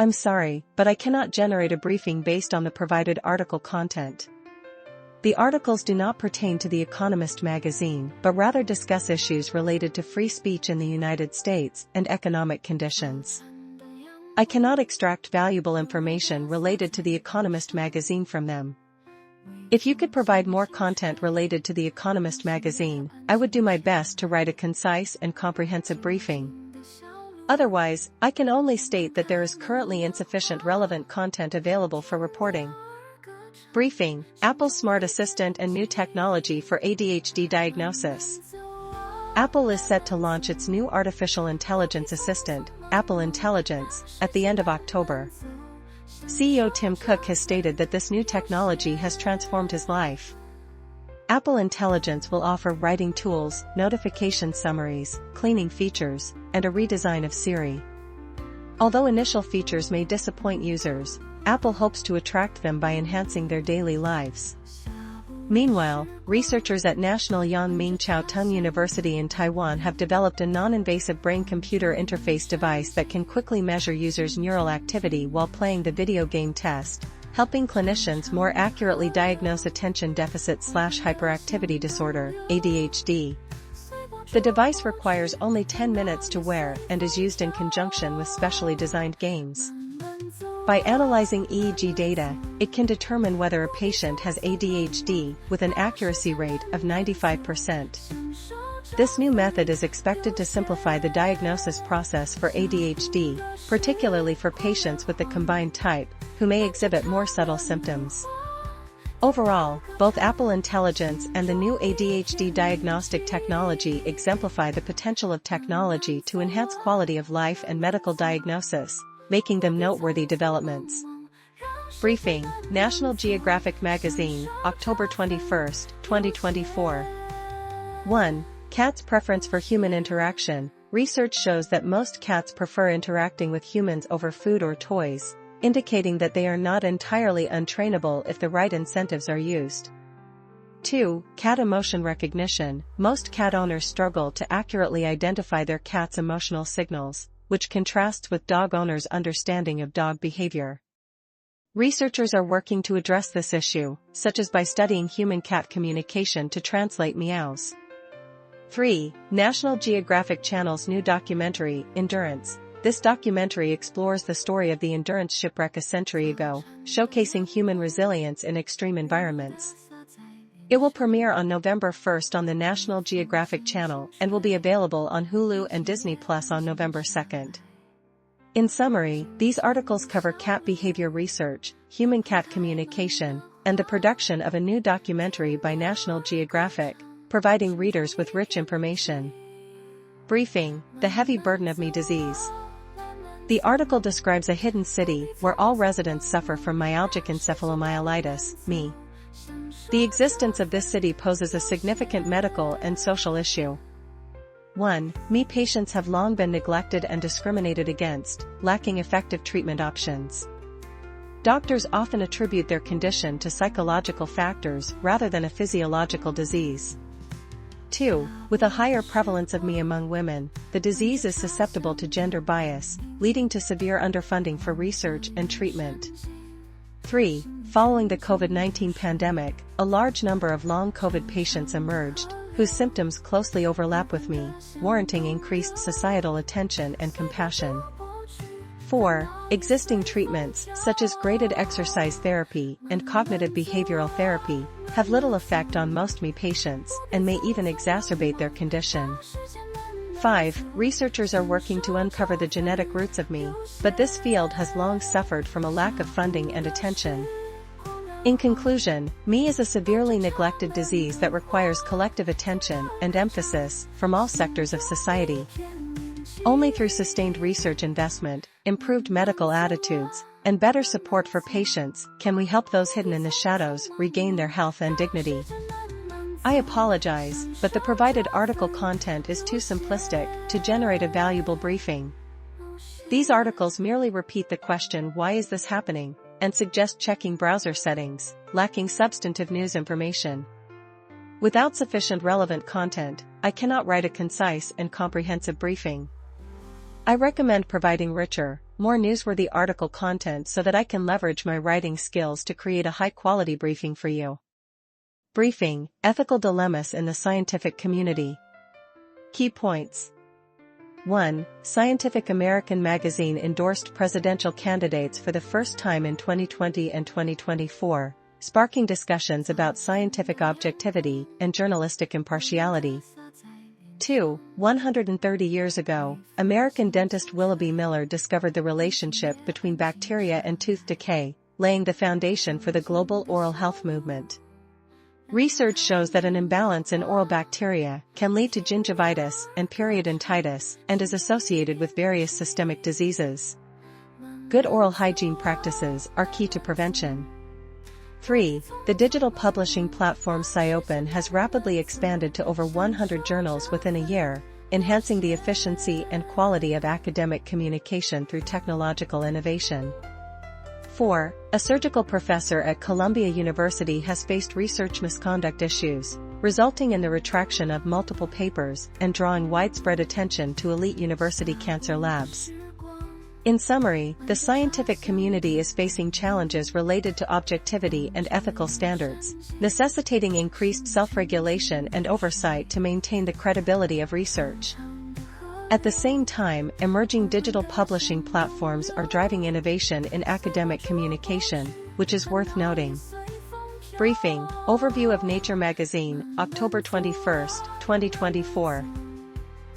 I'm sorry, but I cannot generate a briefing based on the provided article content. The articles do not pertain to the Economist magazine but rather discuss issues related to free speech in the United States and economic conditions. I cannot extract valuable information related to the Economist magazine from them. If you could provide more content related to the Economist magazine, I would do my best to write a concise and comprehensive briefing. Otherwise, I can only state that there is currently insufficient relevant content available for reporting. Briefing: Apple's Smart Assistant and new technology for ADHD diagnosis. Apple is set to launch its new artificial intelligence assistant, Apple Intelligence, at the end of October. CEO Tim Cook has stated that this new technology has transformed his life. Apple Intelligence will offer writing tools, notification summaries, cleaning features, and a redesign of Siri. Although initial features may disappoint users, Apple hopes to attract them by enhancing their daily lives. Meanwhile, researchers at National Yan Ming Chiao Tung University in Taiwan have developed a non-invasive brain-computer interface device that can quickly measure users' neural activity while playing the video game test, helping clinicians more accurately diagnose attention deficit/hyperactivity disorder, ADHD. The device requires only 10 minutes to wear and is used in conjunction with specially designed games. By analyzing EEG data, it can determine whether a patient has ADHD with an accuracy rate of 95%. This new method is expected to simplify the diagnosis process for ADHD, particularly for patients with the combined type, who may exhibit more subtle symptoms. Overall, both Apple Intelligence and the new ADHD diagnostic technology exemplify the potential of technology to enhance quality of life and medical diagnosis, making them noteworthy developments. Briefing: National Geographic Magazine, October 21, 2024. 1. Cats' preference for human interaction. Research shows that most cats prefer interacting with humans over food or toys, indicating that they are not entirely untrainable if the right incentives are used. 2. Cat emotion recognition. Most cat owners struggle to accurately identify their cat's emotional signals, which contrasts with dog owners' understanding of dog behavior. Researchers are working to address this issue, such as by studying human-cat communication to translate meows. 3. National Geographic Channel's new documentary, Endurance. This documentary explores the story of the Endurance shipwreck a century ago, showcasing human resilience in extreme environments. It will premiere on November 1 on the National Geographic Channel and will be available on Hulu and Disney Plus on November 2. In summary, these articles cover cat behavior research, human-cat communication, and the production of a new documentary by National Geographic, providing readers with rich information. Briefing: The Heavy Burden of Me disease. The article describes a hidden city where all residents suffer from myalgic encephalomyelitis, ME. The existence of this city poses a significant medical and social issue. 1. ME patients have long been neglected and discriminated against, lacking effective treatment options. Doctors often attribute their condition to psychological factors rather than a physiological disease. 2. With a higher prevalence of ME among women, the disease is susceptible to gender bias, leading to severe underfunding for research and treatment. 3. Following the COVID-19 pandemic, a large number of long COVID patients emerged, whose symptoms closely overlap with ME, warranting increased societal attention and compassion. 4. Existing treatments, such as graded exercise therapy and cognitive behavioral therapy, have little effect on most ME patients and may even exacerbate their condition. 5. Researchers are working to uncover the genetic roots of ME, but this field has long suffered from a lack of funding and attention. In conclusion, ME is a severely neglected disease that requires collective attention and emphasis from all sectors of society. Only through sustained research investment, improved medical attitudes, and better support for patients can we help those hidden in the shadows regain their health and dignity. I apologize, but the provided article content is too simplistic to generate a valuable briefing. These articles merely repeat the question "Why is this happening?" and suggest checking browser settings, lacking substantive news information. Without sufficient relevant content, I cannot write a concise and comprehensive briefing. I recommend providing richer, more newsworthy article content so that I can leverage my writing skills to create a high-quality briefing for you. Briefing: Ethical Dilemmas in the Scientific Community. Key points. 1. Scientific American magazine endorsed presidential candidates for the first time in 2020 and 2024, sparking discussions about scientific objectivity and journalistic impartiality. 2. 130 years ago, American dentist Willoughby Miller discovered the relationship between bacteria and tooth decay, laying the foundation for the global oral health movement. Research shows that an imbalance in oral bacteria can lead to gingivitis and periodontitis and is associated with various systemic diseases. Good oral hygiene practices are key to prevention. 3. The digital publishing platform SciOpen has rapidly expanded to over 100 journals within a year, enhancing the efficiency and quality of academic communication through technological innovation. 4. A surgical professor at Columbia University has faced research misconduct issues, resulting in the retraction of multiple papers and drawing widespread attention to elite university cancer labs. In summary, the scientific community is facing challenges related to objectivity and ethical standards, necessitating increased self-regulation and oversight to maintain the credibility of research. At the same time, emerging digital publishing platforms are driving innovation in academic communication, which is worth noting. Briefing: Overview of Nature Magazine, October 21, 2024.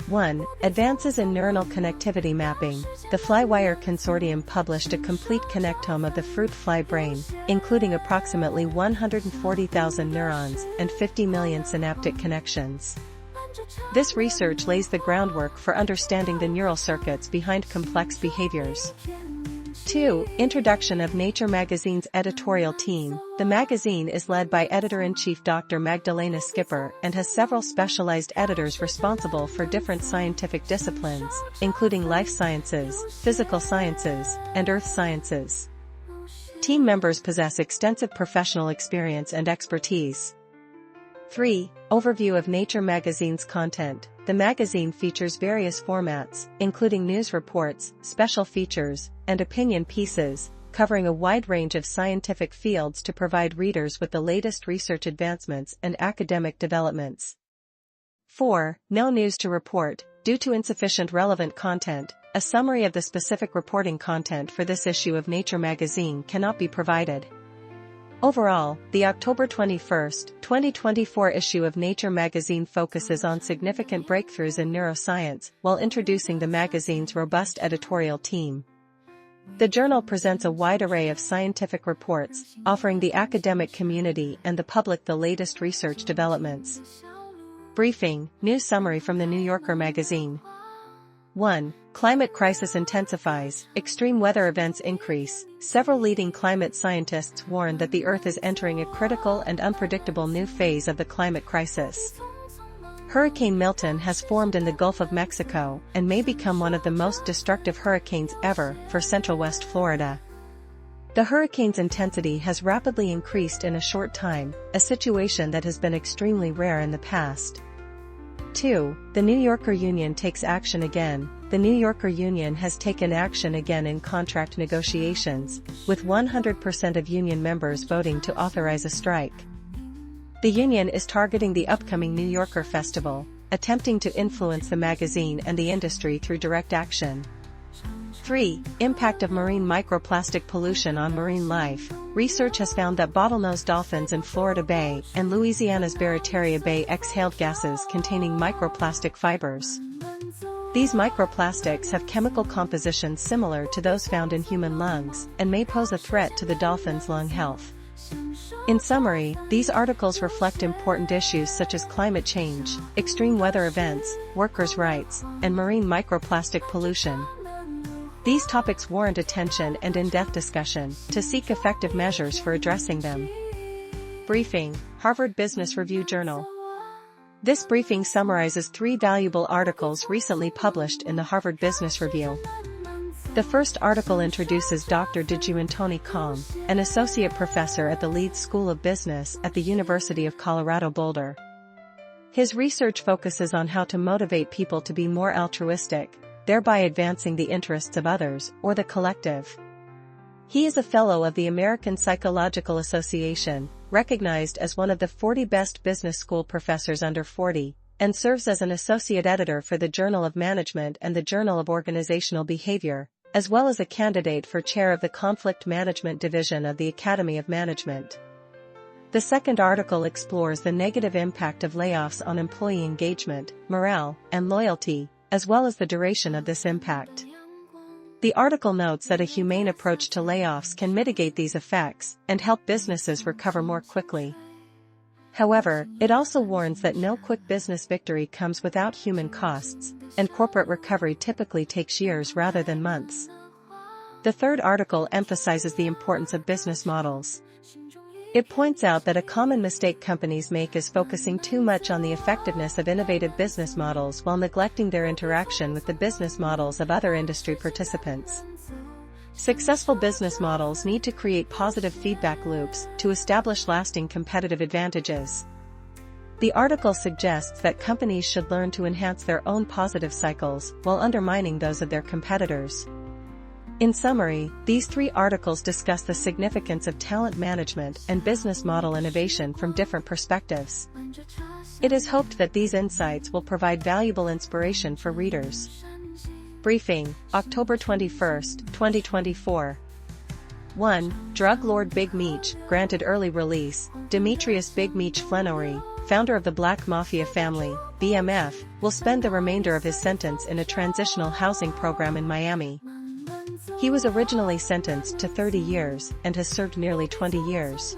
1. Advances in Neuronal Connectivity Mapping. The Flywire Consortium published a complete connectome of the fruit fly brain, including approximately 140,000 neurons and 50 million synaptic connections. This research lays the groundwork for understanding the neural circuits behind complex behaviors. 2. Introduction of Nature Magazine's editorial team. The magazine is led by Editor-in-Chief Dr. Magdalena Skipper and has several specialized editors responsible for different scientific disciplines, including life sciences, physical sciences, and earth sciences. Team members possess extensive professional experience and expertise. 3. Overview of Nature Magazine's content. The magazine features various formats, including news reports, special features, and opinion pieces, covering a wide range of scientific fields to provide readers with the latest research advancements and academic developments. 4. No news to report. Due to insufficient relevant content, a summary of the specific reporting content for this issue of Nature Magazine cannot be provided. Overall, the October 21, 2024 issue of Nature Magazine focuses on significant breakthroughs in neuroscience while introducing the magazine's robust editorial team. The journal presents a wide array of scientific reports, offering the academic community and the public the latest research developments. Briefing: News summary from the New Yorker magazine. 1. Climate crisis intensifies, extreme weather events increase. Several leading climate scientists warn that the Earth is entering a critical and unpredictable new phase of the climate crisis. Hurricane Milton has formed in the Gulf of Mexico and may become one of the most destructive hurricanes ever for Central West Florida. The hurricane's intensity has rapidly increased in a short time, a situation that has been extremely rare in the past. 2. The New Yorker Union takes action again. The New Yorker Union has taken action again in contract negotiations, with 100% of union members voting to authorize a strike. The union is targeting the upcoming New Yorker Festival, attempting to influence the magazine and the industry through direct action. 3. Impact of marine microplastic pollution on marine life. Research has found that bottlenose dolphins in Florida Bay and Louisiana's Barataria Bay exhaled gases containing microplastic fibers. These microplastics have chemical compositions similar to those found in human lungs and may pose a threat to the dolphin's lung health. In summary, these articles reflect important issues such as climate change, extreme weather events, workers' rights, and marine microplastic pollution. These topics warrant attention and in-depth discussion to seek effective measures for addressing them. Briefing: Harvard Business Review Journal. This briefing summarizes 3 valuable articles recently published in the Harvard Business Review. The first article introduces Dr. Dejuantoni Kong, an associate professor at the Leeds School of Business at the University of Colorado Boulder. His research focuses on how to motivate people to be more altruistic, thereby advancing the interests of others or the collective. He is a fellow of the American Psychological Association, recognized as one of the 40 best business school professors under 40, and serves as an associate editor for the Journal of Management and the Journal of Organizational Behavior, as well as a candidate for chair of the Conflict Management Division of the Academy of Management. The second article explores the negative impact of layoffs on employee engagement, morale, and loyalty, as well as the duration of this impact. The article notes that a humane approach to layoffs can mitigate these effects and help businesses recover more quickly. However, it also warns that no quick business victory comes without human costs, and corporate recovery typically takes years rather than months. The third article emphasizes the importance of business models. It points out that a common mistake companies make is focusing too much on the effectiveness of innovative business models while neglecting their interaction with the business models of other industry participants. Successful business models need to create positive feedback loops to establish lasting competitive advantages. The article suggests that companies should learn to enhance their own positive cycles while undermining those of their competitors. In summary, these three articles discuss the significance of talent management and business model innovation from different perspectives. It is hoped that these insights will provide valuable inspiration for readers. Briefing, October 21, 2024. 1. Drug lord Big Meech, granted early release. Demetrius Big Meech Flenory, founder of the Black Mafia family, BMF, will spend the remainder of his sentence in a transitional housing program in Miami. He was originally sentenced to 30 years and has served nearly 20 years.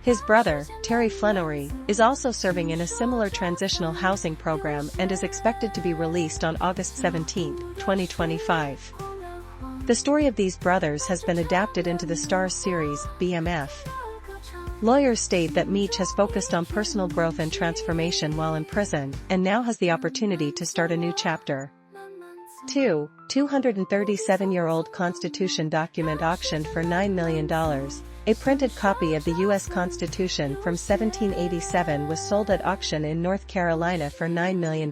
His brother, Terry Flenory, is also serving in a similar transitional housing program and is expected to be released on August 17, 2025. The story of these brothers has been adapted into the Starz series, BMF. Lawyers state that Meech has focused on personal growth and transformation while in prison and now has the opportunity to start a new chapter. 2. 237-year-old Constitution document auctioned for $9 million. A printed copy of the U.S. Constitution from 1787 was sold at auction in North Carolina for $9 million.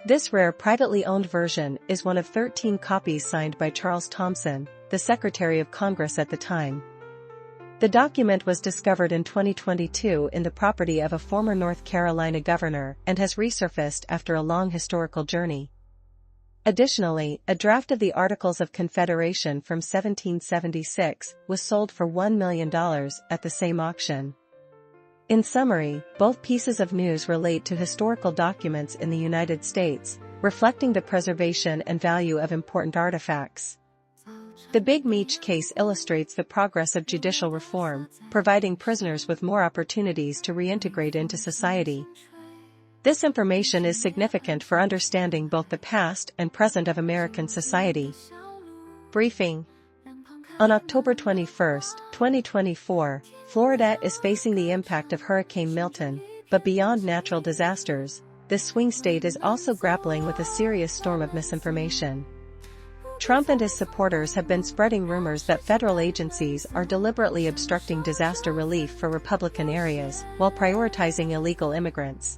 This rare privately owned version is one of 13 copies signed by Charles Thomson, the Secretary of Congress at the time. The document was discovered in 2022 in the property of a former North Carolina governor and has resurfaced after a long historical journey. Additionally, a draft of the Articles of Confederation from 1776 was sold for $1 million at the same auction. In summary, both pieces of news relate to historical documents in the United States, reflecting the preservation and value of important artifacts. The Big Meech case illustrates the progress of judicial reform, providing prisoners with more opportunities to reintegrate into society. This information is significant for understanding both the past and present of American society. Briefing. On October 21, 2024, Florida is facing the impact of Hurricane Milton, but beyond natural disasters, this swing state is also grappling with a serious storm of misinformation. Trump and his supporters have been spreading rumors that federal agencies are deliberately obstructing disaster relief for Republican areas while prioritizing illegal immigrants.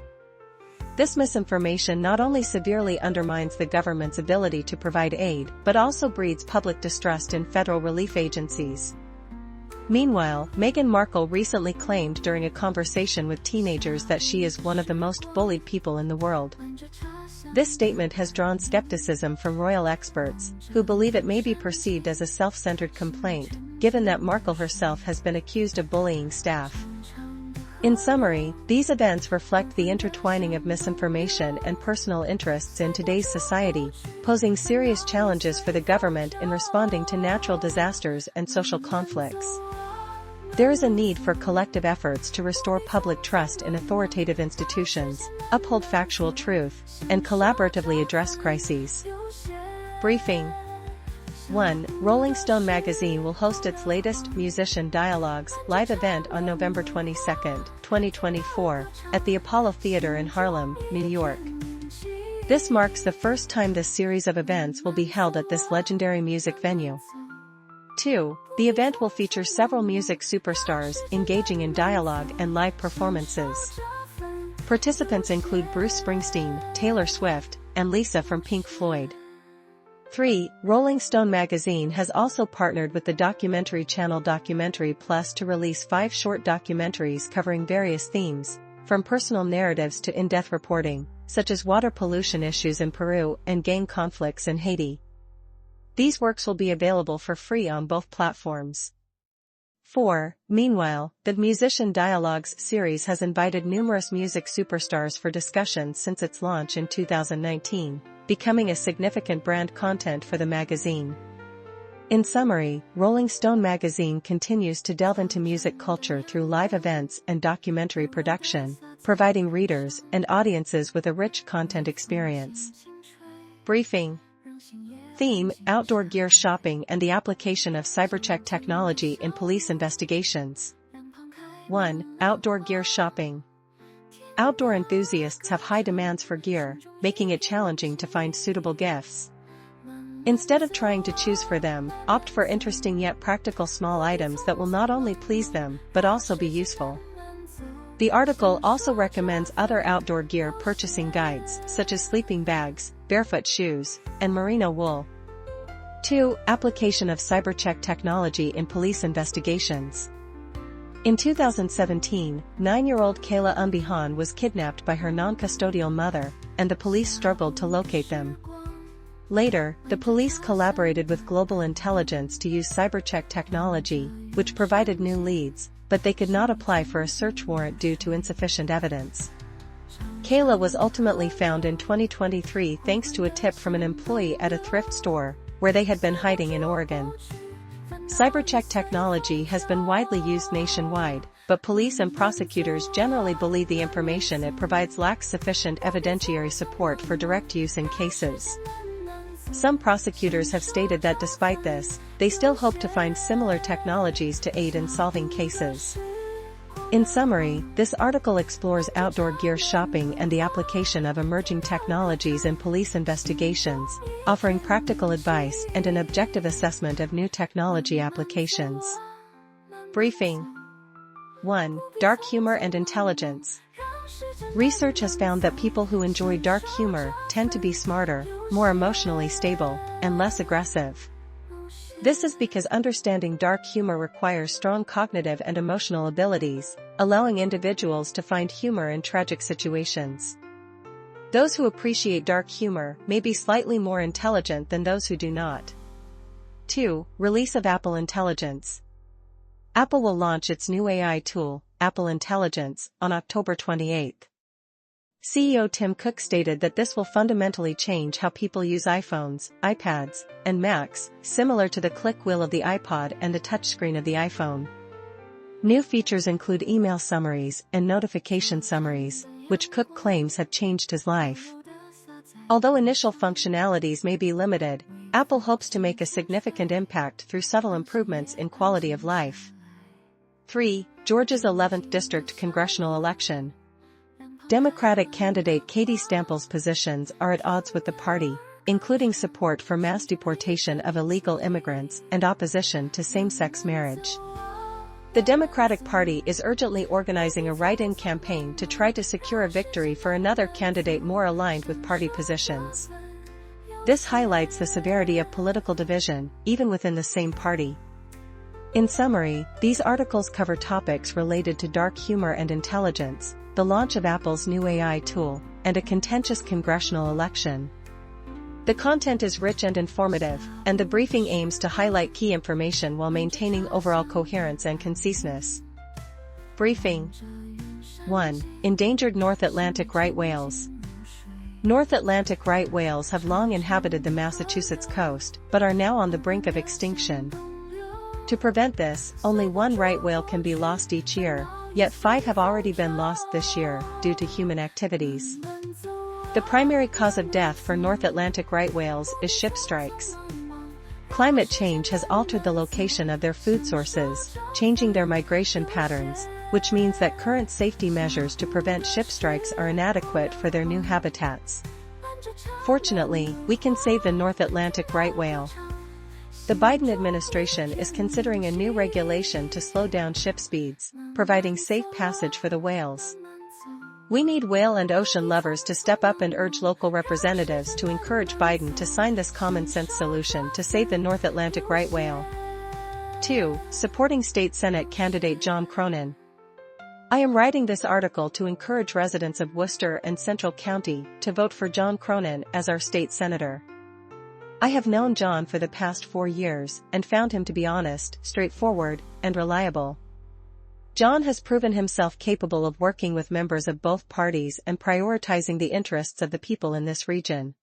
This misinformation not only severely undermines the government's ability to provide aid but also breeds public distrust in federal relief agencies. Meanwhile, Meghan Markle recently claimed during a conversation with teenagers that she is one of the most bullied people in the world. This statement has drawn skepticism from royal experts, who believe it may be perceived as a self-centered complaint, given that Markle herself has been accused of bullying staff. In summary, these events reflect the intertwining of misinformation and personal interests in today's society, posing serious challenges for the government in responding to natural disasters and social conflicts. There is a need for collective efforts to restore public trust in authoritative institutions, uphold factual truth, and collaboratively address crises. Briefing. 1. Rolling Stone magazine will host its latest Musician Dialogues live event on November 22, 2024, at the Apollo Theater in Harlem, New York. This marks the first time this series of events will be held at this legendary music venue. 2. The event will feature several music superstars engaging in dialogue and live performances. Participants include Bruce Springsteen, Taylor Swift, and Lisa from Pink Floyd. 3. Rolling Stone magazine has also partnered with the documentary channel Documentary Plus to release 5 short documentaries covering various themes, from personal narratives to in-depth reporting, such as water pollution issues in Peru and gang conflicts in Haiti. These works will be available for free on both platforms. 4. Meanwhile, the Musician Dialogues series has invited numerous music superstars for discussion since its launch in 2019, becoming a significant brand content for the magazine. In summary, Rolling Stone magazine continues to delve into music culture through live events and documentary production, providing readers and audiences with a rich content experience. Briefing. Theme: outdoor gear shopping and the application of cybercheck technology in police investigations. 1. Outdoor gear shopping. Outdoor enthusiasts have high demands for gear, making it challenging to find suitable gifts. Instead of trying to choose for them, opt for interesting yet practical small items that will not only please them, but also be useful. The article also recommends other outdoor gear purchasing guides, such as sleeping bags, barefoot shoes, and merino wool. 2. Application of cybercheck technology in police investigations. In 2017, 9-year-old Kayla Umbihan was kidnapped by her non-custodial mother, and the police struggled to locate them. Later, the police collaborated with global intelligence to use cybercheck technology, which provided new leads, but they could not apply for a search warrant due to insufficient evidence. Kayla was ultimately found in 2023 thanks to a tip from an employee at a thrift store, where they had been hiding in Oregon. Cybercheck technology has been widely used nationwide, but police and prosecutors generally believe the information it provides lacks sufficient evidentiary support for direct use in cases. Some prosecutors have stated that despite this, they still hope to find similar technologies to aid in solving cases. In summary, this article explores outdoor gear shopping and the application of emerging technologies in police investigations, offering practical advice and an objective assessment of new technology applications. Briefing. 1. Dark humor and intelligence. Research has found that people who enjoy dark humor tend to be smarter, more emotionally stable, and less aggressive. This is because understanding dark humor requires strong cognitive and emotional abilities, allowing individuals to find humor in tragic situations. Those who appreciate dark humor may be slightly more intelligent than those who do not. 2. Release of Apple Intelligence. Apple will launch its new AI tool, Apple Intelligence, on October 28. CEO Tim Cook stated that this will fundamentally change how people use iPhones, iPads, and Macs, similar to the click wheel of the iPod and the touchscreen of the iPhone. New features include email summaries and notification summaries, which Cook claims have changed his life. Although initial functionalities may be limited, Apple hopes to make a significant impact through subtle improvements in quality of life. 3. Georgia's 11th District Congressional Election. Democratic candidate Katie Stample's positions are at odds with the party, including support for mass deportation of illegal immigrants and opposition to same-sex marriage. The Democratic Party is urgently organizing a write-in campaign to try to secure a victory for another candidate more aligned with party positions. This highlights the severity of political division, even within the same party. In summary, these articles cover topics related to dark humor and intelligence, the launch of Apple's new AI tool, and a contentious congressional election. The content is rich and informative, and the briefing aims to highlight key information while maintaining overall coherence and conciseness. Briefing. 1. Endangered North Atlantic right whales. North Atlantic right whales have long inhabited the Massachusetts coast, but are now on the brink of extinction. To prevent this, only one right whale can be lost each year, yet 5 have already been lost this year, due to human activities. The primary cause of death for North Atlantic right whales is ship strikes. Climate change has altered the location of their food sources, changing their migration patterns, which means that current safety measures to prevent ship strikes are inadequate for their new habitats. Fortunately, we can save the North Atlantic right whale. The Biden administration is considering a new regulation to slow down ship speeds, providing safe passage for the whales. We need whale and ocean lovers to step up and urge local representatives to encourage Biden to sign this common-sense solution to save the North Atlantic right whale. 2. Supporting State Senate candidate John Cronin. I am writing this article to encourage residents of Worcester and Central County to vote for John Cronin as our state senator. I have known John for the past 4 years and found him to be honest, straightforward, and reliable. John has proven himself capable of working with members of both parties and prioritizing the interests of the people in this region.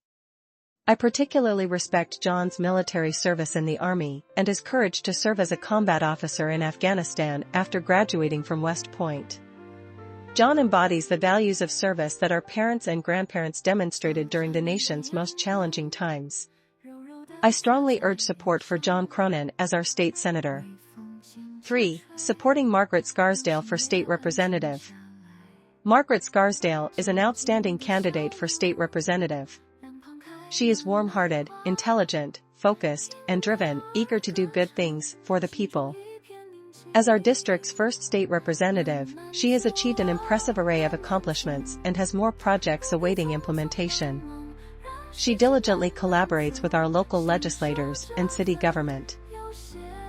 I particularly respect John's military service in the Army and his courage to serve as a combat officer in Afghanistan after graduating from West Point. John embodies the values of service that our parents and grandparents demonstrated during the nation's most challenging times. I strongly urge support for John Cronin as our state senator. 3. Supporting Margaret Scarsdale for state representative. Margaret Scarsdale is an outstanding candidate for state representative. She is warm-hearted, intelligent, focused, and driven, eager to do good things for the people. As our district's first state representative, she has achieved an impressive array of accomplishments and has more projects awaiting implementation. She diligently collaborates with our local legislators and city government.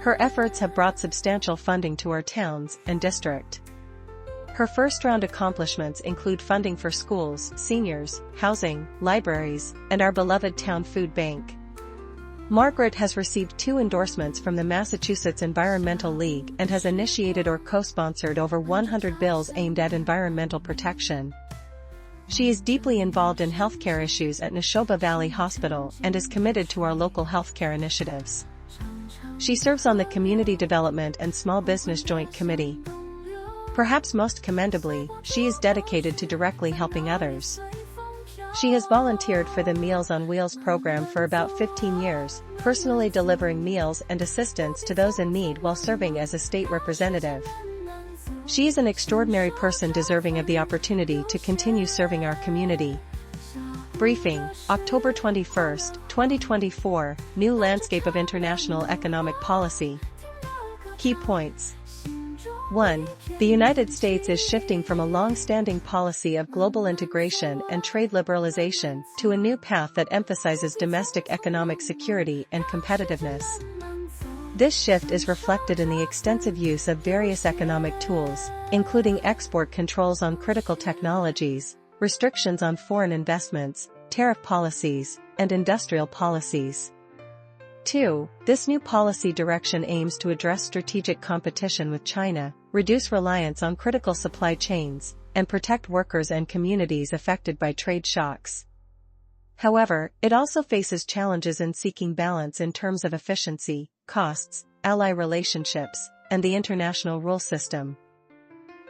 Her efforts have brought substantial funding to our towns and district. Her first-round accomplishments include funding for schools, seniors, housing, libraries, and our beloved town food bank. Margaret has received 2 endorsements from the Massachusetts Environmental League and has initiated or co-sponsored over 100 bills aimed at environmental protection. She is deeply involved in healthcare issues at Neshoba Valley Hospital and is committed to our local healthcare initiatives. She serves on the Community Development and Small Business Joint Committee. Perhaps most commendably, she is dedicated to directly helping others. She has volunteered for the Meals on Wheels program for about 15 years, personally delivering meals and assistance to those in need while serving as a state representative. She is an extraordinary person deserving of the opportunity to continue serving our community. Briefing, October 21, 2024, New Landscape of International Economic Policy. Key points. 1. The United States is shifting from a long-standing policy of global integration and trade liberalization to a new path that emphasizes domestic economic security and competitiveness. This shift is reflected in the extensive use of various economic tools, including export controls on critical technologies, restrictions on foreign investments, tariff policies, and industrial policies. 2. This new policy direction aims to address strategic competition with China, reduce reliance on critical supply chains, and protect workers and communities affected by trade shocks. However, it also faces challenges in seeking balance in terms of efficiency, costs, ally relationships, and the international rule system.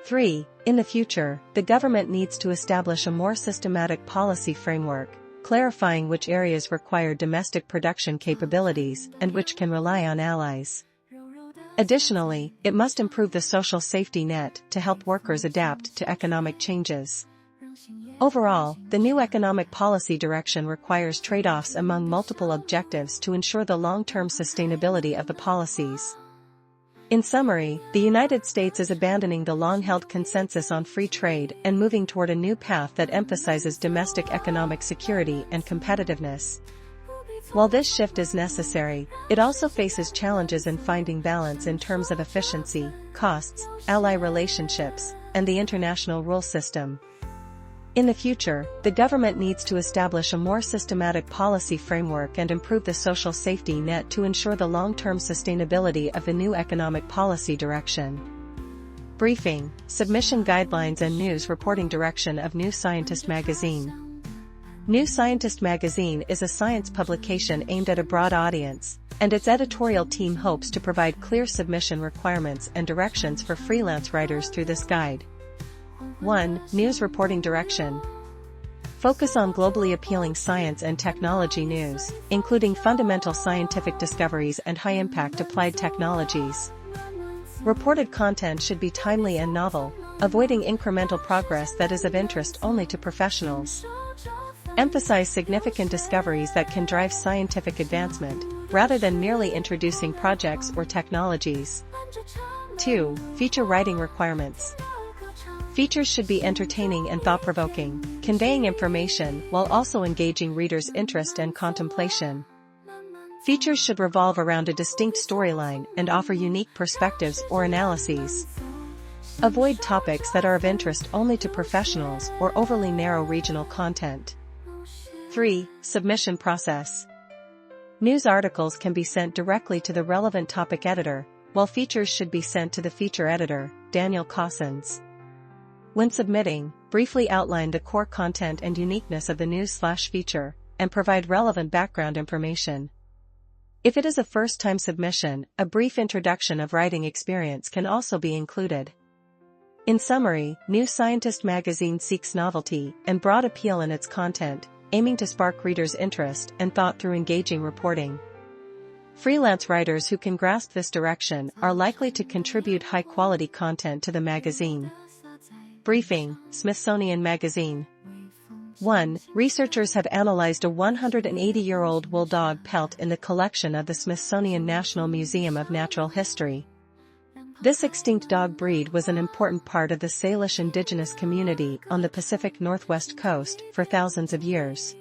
3. In the future, the government needs to establish a more systematic policy framework, clarifying which areas require domestic production capabilities and which can rely on allies. Additionally, it must improve the social safety net to help workers adapt to economic changes. Overall, the new economic policy direction requires trade-offs among multiple objectives to ensure the long-term sustainability of the policies. In summary, the United States is abandoning the long-held consensus on free trade and moving toward a new path that emphasizes domestic economic security and competitiveness. While this shift is necessary, it also faces challenges in finding balance in terms of efficiency, costs, ally relationships, and the international rule system. In the future, the government needs to establish a more systematic policy framework and improve the social safety net to ensure the long-term sustainability of the new economic policy direction. Briefing, Submission Guidelines and News Reporting Direction of New Scientist Magazine. New Scientist Magazine is a science publication aimed at a broad audience, and its editorial team hopes to provide clear submission requirements and directions for freelance writers through this guide. 1. News Reporting Direction. Focus on globally appealing science and technology news, including fundamental scientific discoveries and high-impact applied technologies. Reported content should be timely and novel, avoiding incremental progress that is of interest only to professionals. Emphasize significant discoveries that can drive scientific advancement, rather than merely introducing projects or technologies. 2. Feature writing requirements. Features should be entertaining and thought-provoking, conveying information while also engaging readers' interest and contemplation. Features should revolve around a distinct storyline and offer unique perspectives or analyses. Avoid topics that are of interest only to professionals or overly narrow regional content. 3. Submission process. News articles can be sent directly to the relevant topic editor, while features should be sent to the feature editor, Daniel Cossens. When submitting, briefly outline the core content and uniqueness of the news/feature, and provide relevant background information. If it is a first-time submission, a brief introduction of writing experience can also be included. In summary, New Scientist magazine seeks novelty and broad appeal in its content, aiming to spark readers' interest and thought through engaging reporting. Freelance writers who can grasp this direction are likely to contribute high-quality content to the magazine. Briefing, Smithsonian Magazine. 1. Researchers have analyzed a 180-year-old wool dog pelt in the collection of the Smithsonian National Museum of Natural History. This extinct dog breed was an important part of the Salish indigenous community on the Pacific Northwest coast for thousands of years.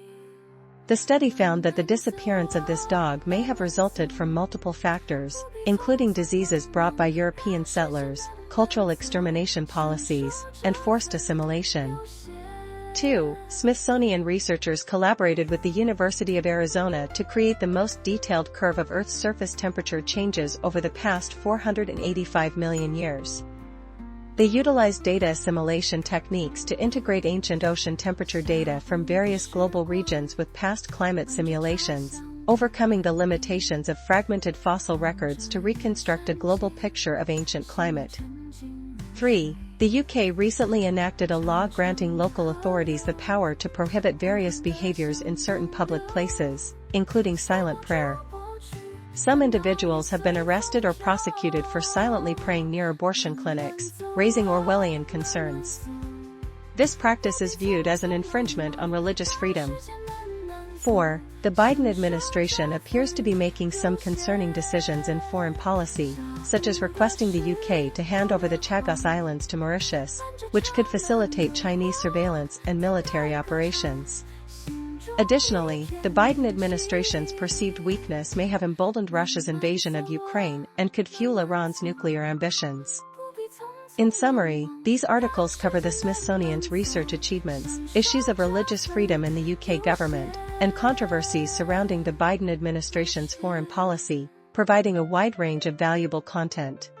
The study found that the disappearance of this dog may have resulted from multiple factors, including diseases brought by European settlers, cultural extermination policies, and forced assimilation. 2. Smithsonian researchers collaborated with the University of Arizona to create the most detailed curve of Earth's surface temperature changes over the past 485 million years. They utilized data assimilation techniques to integrate ancient ocean temperature data from various global regions with past climate simulations, overcoming the limitations of fragmented fossil records to reconstruct a global picture of ancient climate. 3. The UK recently enacted a law granting local authorities the power to prohibit various behaviors in certain public places, including silent prayer. Some individuals have been arrested or prosecuted for silently praying near abortion clinics, raising Orwellian concerns. This practice is viewed as an infringement on religious freedom. 4. The Biden administration appears to be making some concerning decisions in foreign policy, such as requesting the UK to hand over the Chagos Islands to Mauritius, which could facilitate Chinese surveillance and military operations. Additionally, the Biden administration's perceived weakness may have emboldened Russia's invasion of Ukraine and could fuel Iran's nuclear ambitions. In summary, these articles cover the Smithsonian's research achievements, issues of religious freedom in the UK government, and controversies surrounding the Biden administration's foreign policy, providing a wide range of valuable content.